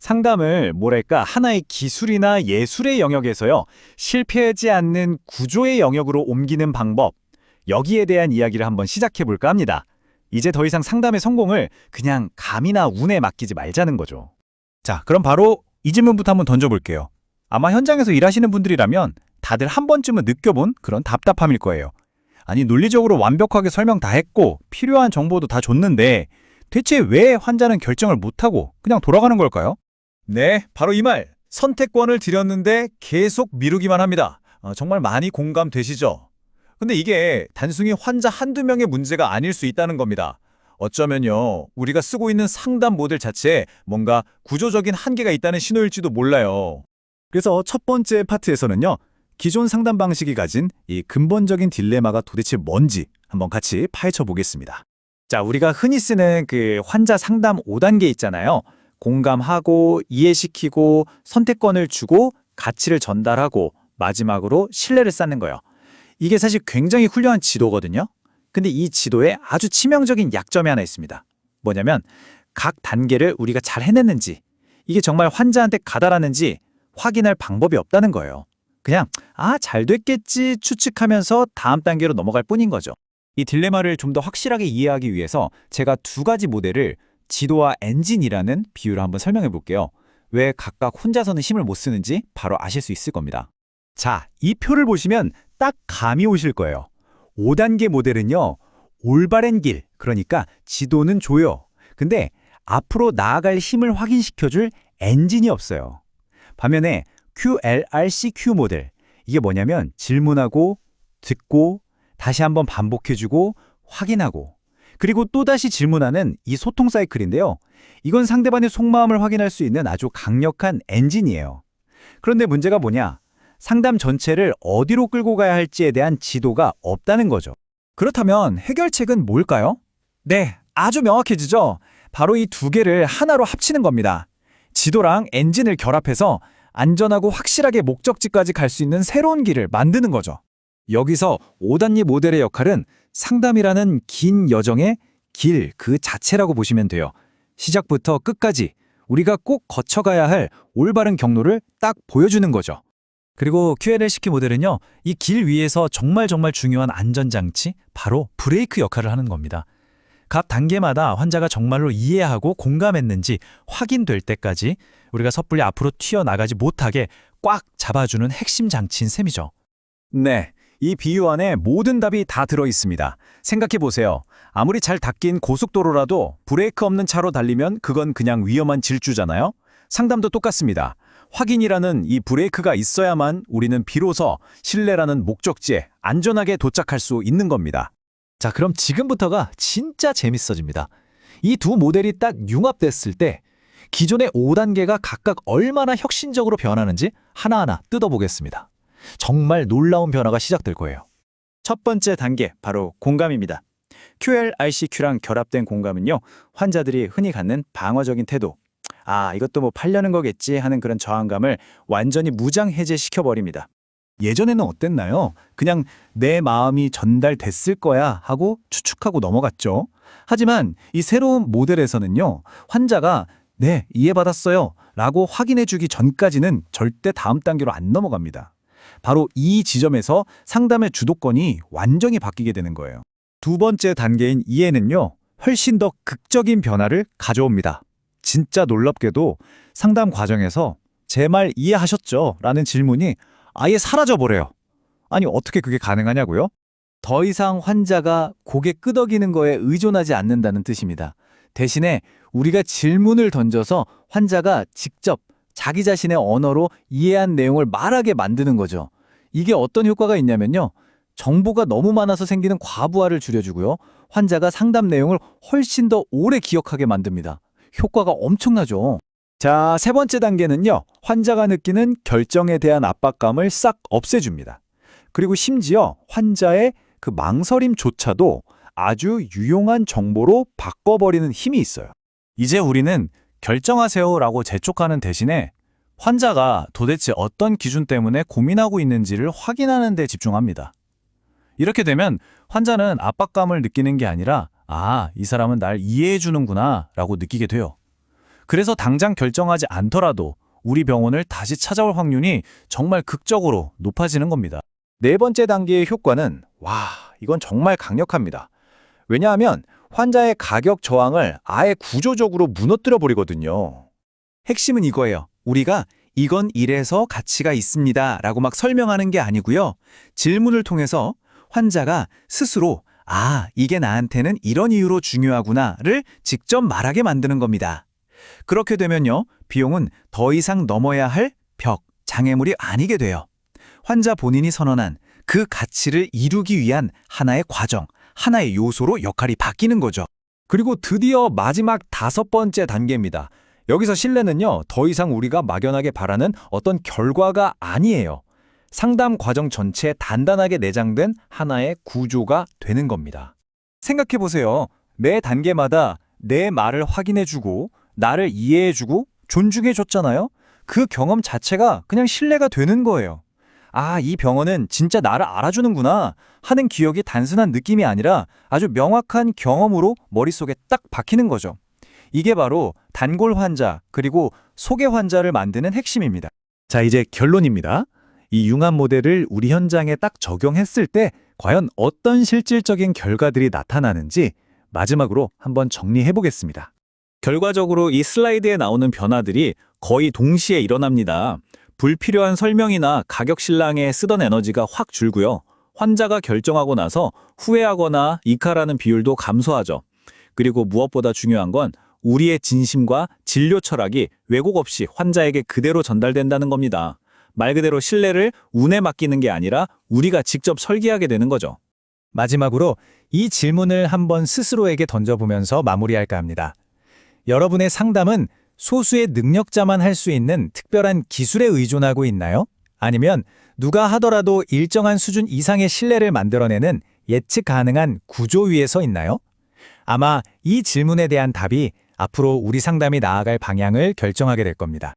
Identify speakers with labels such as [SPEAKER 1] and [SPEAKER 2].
[SPEAKER 1] 상담을 뭐랄까 하나의 기술이나 예술의 영역에서요. 실패하지 않는 구조의 영역으로 옮기는 방법. 여기에 대한 이야기를 한번 시작해 볼까 합니다. 이제 더 이상 상담의 성공을 그냥 감이나 운에 맡기지 말자는 거죠.
[SPEAKER 2] 자, 그럼 바로 이 질문부터 한번 던져볼게요. 아마 현장에서 일하시는 분들이라면 다들 한 번쯤은 느껴본 그런 답답함일 거예요. 아니, 논리적으로 완벽하게 설명 다 했고 필요한 정보도 다 줬는데 대체 왜 환자는 결정을 못하고 그냥 돌아가는 걸까요?
[SPEAKER 3] 네, 바로 이 말. 선택권을 드렸는데 계속 미루기만 합니다. 정말 많이 공감되시죠? 근데 이게 단순히 환자 한두 명의 문제가 아닐 수 있다는 겁니다. 어쩌면요, 우리가 쓰고 있는 상담 모델 자체에 뭔가 구조적인 한계가 있다는 신호일지도 몰라요.
[SPEAKER 2] 그래서 첫 번째 파트에서는요, 기존 상담 방식이 가진 이 근본적인 딜레마가 도대체 뭔지 한번 같이 파헤쳐 보겠습니다.
[SPEAKER 1] 자, 우리가 흔히 쓰는 그 환자 상담 5단계 있잖아요. 공감하고 이해시키고 선택권을 주고 가치를 전달하고 마지막으로 신뢰를 쌓는 거예요. 이게 사실 굉장히 훌륭한 지도거든요. 근데 이 지도에 아주 치명적인 약점이 하나 있습니다. 뭐냐면 각 단계를 우리가 잘 해냈는지, 이게 정말 환자한테 가다랐는지 확인할 방법이 없다는 거예요. 그냥 잘 됐겠지 추측하면서 다음 단계로 넘어갈 뿐인 거죠. 이 딜레마를 좀 더 확실하게 이해하기 위해서 제가 두 가지 모델을 지도와 엔진이라는 비유로 한번 설명해 볼게요. 왜 각각 혼자서는 힘을 못 쓰는지 바로 아실 수 있을 겁니다. 자, 이 표를 보시면 딱 감이 오실 거예요. 5단계 모델은요, 올바른 길, 그러니까 지도는 줘요. 근데 앞으로 나아갈 힘을 확인시켜줄 엔진이 없어요. 반면에 QLRCQ 모델, 이게 뭐냐면 질문하고 듣고 다시 한번 반복해주고 확인하고 그리고 또다시 질문하는 이 소통 사이클인데요. 이건 상대방의 속마음을 확인할 수 있는 아주 강력한 엔진이에요. 그런데 문제가 뭐냐? 상담 전체를 어디로 끌고 가야 할지에 대한 지도가 없다는 거죠. 그렇다면 해결책은 뭘까요? 네, 아주 명확해지죠? 바로 이 두 개를 하나로 합치는 겁니다. 지도랑 엔진을 결합해서 안전하고 확실하게 목적지까지 갈 수 있는 새로운 길을 만드는 거죠. 여기서 5단계 모델의 역할은 상담이라는 긴 여정의 길 그 자체라고 보시면 돼요. 시작부터 끝까지 우리가 꼭 거쳐가야 할 올바른 경로를 딱 보여주는 거죠. 그리고 QLSK 모델은요, 이 길 위에서 정말 중요한 안전장치, 바로 브레이크 역할을 하는 겁니다. 각 단계마다 환자가 정말로 이해하고 공감했는지 확인될 때까지 우리가 섣불리 앞으로 튀어나가지 못하게 꽉 잡아주는 핵심 장치인 셈이죠. 네, 이 비유 안에 모든 답이 다 들어있습니다. 생각해보세요. 아무리 잘 닦인 고속도로라도 브레이크 없는 차로 달리면 그건 그냥 위험한 질주잖아요? 상담도 똑같습니다. 확인이라는 이 브레이크가 있어야만 우리는 비로소 신뢰라는 목적지에 안전하게 도착할 수 있는 겁니다. 자, 그럼 지금부터가 진짜 재밌어집니다. 이 두 모델이 딱 융합됐을 때 기존의 5단계가 각각 얼마나 혁신적으로 변하는지 하나하나 뜯어보겠습니다. 정말 놀라운 변화가 시작될 거예요. 첫 번째 단계, 바로 공감입니다. QLRCQ랑 결합된 공감은요, 환자들이 흔히 갖는 방어적인 태도, 이것도 뭐 팔려는 거겠지 하는 그런 저항감을 완전히 무장해제시켜버립니다. 예전에는 어땠나요? 그냥 내 마음이 전달됐을 거야 하고 추측하고 넘어갔죠. 하지만 이 새로운 모델에서는요, 환자가 네, 이해받았어요 라고 확인해주기 전까지는 절대 다음 단계로 안 넘어갑니다. 바로 이 지점에서 상담의 주도권이 완전히 바뀌게 되는 거예요. 두 번째 단계인 이해는요, 훨씬 더 극적인 변화를 가져옵니다. 진짜 놀랍게도 상담 과정에서 제 말 이해하셨죠? 라는 질문이 아예 사라져버려요. 아니, 어떻게 그게 가능하냐고요? 더 이상 환자가 고개 끄덕이는 거에 의존하지 않는다는 뜻입니다. 대신에 우리가 질문을 던져서 환자가 직접 자기 자신의 언어로 이해한 내용을 말하게 만드는 거죠. 이게 어떤 효과가 있냐면요, 정보가 너무 많아서 생기는 과부하를 줄여주고요, 환자가 상담 내용을 훨씬 더 오래 기억하게 만듭니다. 효과가 엄청나죠. 자, 세 번째 단계는요, 환자가 느끼는 결정에 대한 압박감을 싹 없애줍니다. 그리고 심지어 환자의 그 망설임조차도 아주 유용한 정보로 바꿔버리는 힘이 있어요. 이제 우리는 결정하세요라고 재촉하는 대신에 환자가 도대체 어떤 기준 때문에 고민하고 있는지를 확인하는 데 집중합니다. 이렇게 되면 환자는 압박감을 느끼는 게 아니라 이 사람은 날 이해해 주는구나 라고 느끼게 돼요.
[SPEAKER 2] 그래서 당장 결정하지 않더라도 우리 병원을 다시 찾아올 확률이 정말 극적으로 높아지는 겁니다.
[SPEAKER 3] 네 번째 단계의 효과는 이건 정말 강력합니다. 왜냐하면 환자의 가격 저항을 아예 구조적으로 무너뜨려 버리거든요. 핵심은 이거예요. 우리가 이건 이래서 가치가 있습니다 라고 막 설명하는 게 아니고요. 질문을 통해서 환자가 스스로 이게 나한테는 이런 이유로 중요하구나를 직접 말하게 만드는 겁니다. 그렇게 되면요, 비용은 더 이상 넘어야 할 벽, 장애물이 아니게 돼요. 환자 본인이 선언한 그 가치를 이루기 위한 하나의 과정, 하나의 요소로 역할이 바뀌는 거죠.
[SPEAKER 2] 그리고 드디어 마지막 5번째 단계입니다. 여기서 신뢰는요, 더 이상 우리가 막연하게 바라는 어떤 결과가 아니에요. 상담 과정 전체에 단단하게 내장된 하나의 구조가 되는 겁니다. 생각해보세요. 매 단계마다 내 말을 확인해주고 나를 이해해주고 존중해줬잖아요. 그 경험 자체가 그냥 신뢰가 되는 거예요. 이 병원은 진짜 나를 알아주는구나 하는 기억이 단순한 느낌이 아니라 아주 명확한 경험으로 머릿속에 딱 박히는 거죠. 이게 바로 단골 환자 그리고 소개 환자를 만드는 핵심입니다.
[SPEAKER 1] 자, 이제 결론입니다. 이 융합 모델을 우리 현장에 딱 적용했을 때 과연 어떤 실질적인 결과들이 나타나는지 마지막으로 한번 정리해 보겠습니다. 결과적으로 이 슬라이드에 나오는 변화들이 거의 동시에 일어납니다. 불필요한 설명이나 가격 신랑에 쓰던 에너지가 확 줄고요. 환자가 결정하고 나서 후회하거나 이탈하는 비율도 감소하죠. 그리고 무엇보다 중요한 건 우리의 진심과 진료 철학이 왜곡 없이 환자에게 그대로 전달된다는 겁니다. 말 그대로 신뢰를 운에 맡기는 게 아니라 우리가 직접 설계하게 되는 거죠.
[SPEAKER 3] 마지막으로 이 질문을 한번 스스로에게 던져보면서 마무리할까 합니다. 여러분의 상담은 소수의 능력자만 할 수 있는 특별한 기술에 의존하고 있나요? 아니면 누가 하더라도 일정한 수준 이상의 신뢰를 만들어내는 예측 가능한 구조 위에 서 있나요? 아마 이 질문에 대한 답이 앞으로 우리 상담이 나아갈 방향을 결정하게 될 겁니다.